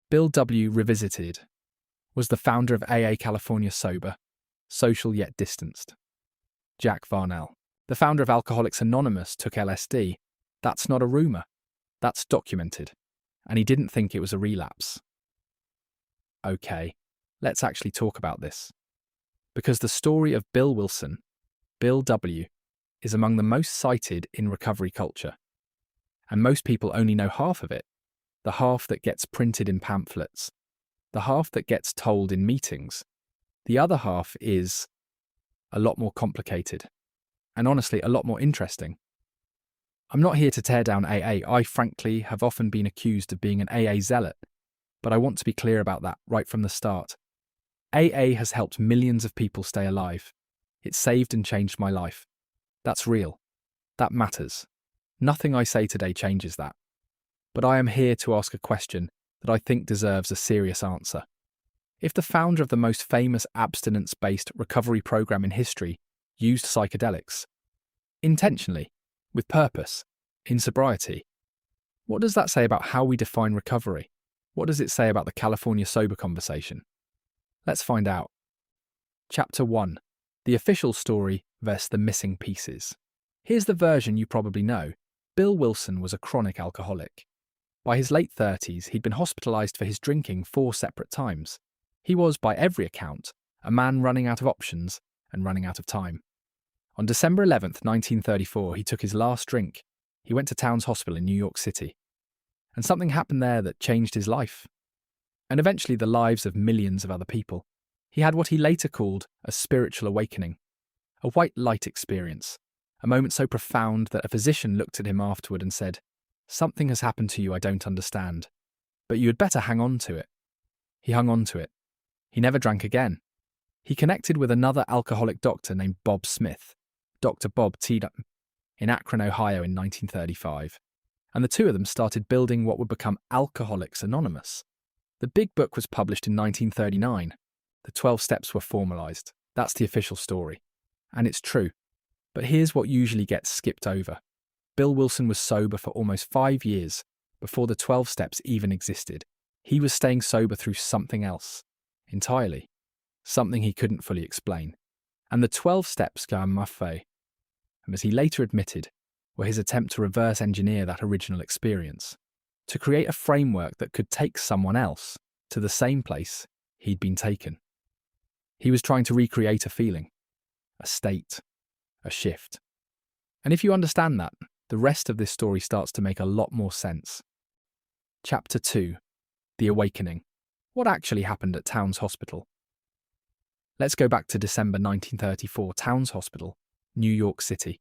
Bill W. Revisited was the founder of AA California Sober, social yet distanced. Jack Varnell, the founder of Alcoholics Anonymous, took LSD. That's not a rumor. That's documented. And he didn't think it was a relapse. Okay, let's actually talk about this. Because the story of Bill Wilson, Bill W., is among the most cited in recovery culture. And most people only know half of it, the half that gets printed in pamphlets, the half that gets told in meetings. The other half is a lot more complicated, and honestly, a lot more interesting. I'm not here to tear down AA. I, frankly, have often been accused of being an AA zealot, but I want to be clear about that right from the start. AA has helped millions of people stay alive. It saved and changed my life. That's real. That matters. Nothing I say today changes that. But I am here to ask a question that I think deserves a serious answer. If the founder of the most famous abstinence-based recovery program in history used psychedelics, intentionally, with purpose, in sobriety, what does that say about how we define recovery? What does it say about the California sober conversation? Let's find out. Chapter 1. The official story versus the missing pieces. Here's the version you probably know. Bill Wilson was a chronic alcoholic. By his late 30s, he'd been hospitalized for his drinking 4 separate times. He was, by every account, a man running out of options and running out of time. On December 11th, 1934, he took his last drink. He went to Towns Hospital in New York City. And something happened there that changed his life. And eventually the lives of millions of other people. He had what he later called a spiritual awakening, a white light experience, a moment so profound that a physician looked at him afterward and said, "Something has happened to you I don't understand, but you had better hang on to it." He hung on to it. He never drank again. He connected with another alcoholic doctor named Bob Smith, Dr. Bob Teedum, in Akron, Ohio in 1935, and the two of them started building what would become Alcoholics Anonymous. The big book was published in 1939. The 12 steps were formalized. That's the official story. And it's true. But here's what usually gets skipped over. Bill Wilson was sober for almost 5 years before the 12 steps even existed. He was staying sober through something else, entirely, something he couldn't fully explain. And the 12 steps go en maffei, and as he later admitted, were his attempt to reverse engineer that original experience, to create a framework that could take someone else to the same place he'd been taken. He was trying to recreate a feeling, a state, a shift. And if you understand that, the rest of this story starts to make a lot more sense. Chapter 2. The Awakening. What actually happened at Towns Hospital? Let's go back to December 1934, Towns Hospital, New York City.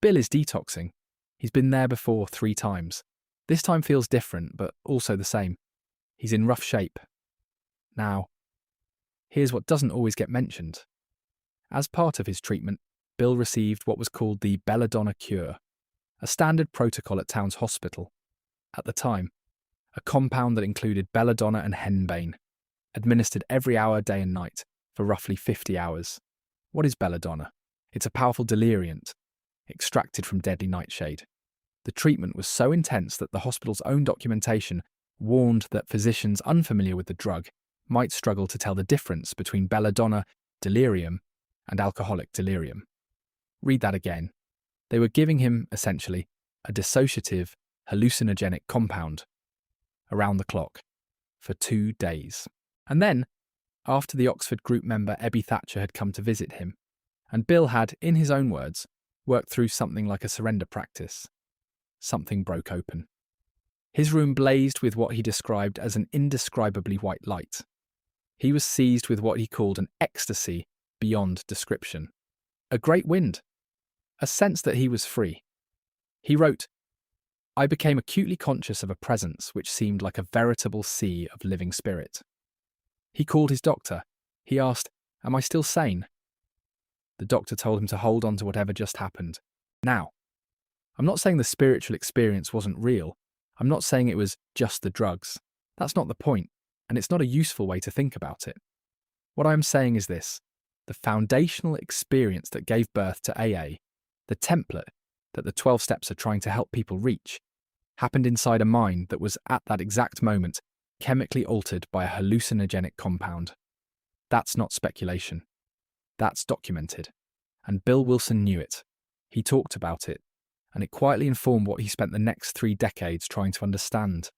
Bill is detoxing. He's been there before 3 times. This time feels different, but also the same. He's in rough shape. Now, here's what doesn't always get mentioned. As part of his treatment, Bill received what was called the belladonna cure, a standard protocol at Towns Hospital. At the time, a compound that included belladonna and henbane, administered every hour, day and night, for roughly 50 hours. What is belladonna? It's a powerful deliriant, extracted from deadly nightshade. The treatment was so intense that the hospital's own documentation warned that physicians unfamiliar with the drug might struggle to tell the difference between belladonna delirium and alcoholic delirium. Read that again. They were giving him, essentially, a dissociative, hallucinogenic compound, around the clock, for 2 days. And then, after the Oxford group member Ebby Thatcher had come to visit him, and Bill had, in his own words, worked through something like a surrender practice, something broke open. His room blazed with what he described as an indescribably white light. He was seized with what he called an ecstasy beyond description. A great wind. A sense that he was free. He wrote, "I became acutely conscious of a presence which seemed like a veritable sea of living spirit." He called his doctor. He asked, "Am I still sane?" The doctor told him to hold on to whatever just happened. Now, I'm not saying the spiritual experience wasn't real. I'm not saying it was just the drugs. That's not the point, and it's not a useful way to think about it. What I am saying is this: the foundational experience that gave birth to AA, the template that the 12 steps are trying to help people reach, happened inside a mind that was at that exact moment chemically altered by a hallucinogenic compound. That's not speculation. That's documented. And Bill Wilson knew it. He talked about it, and it quietly informed what he spent the next 3 decades trying to understand.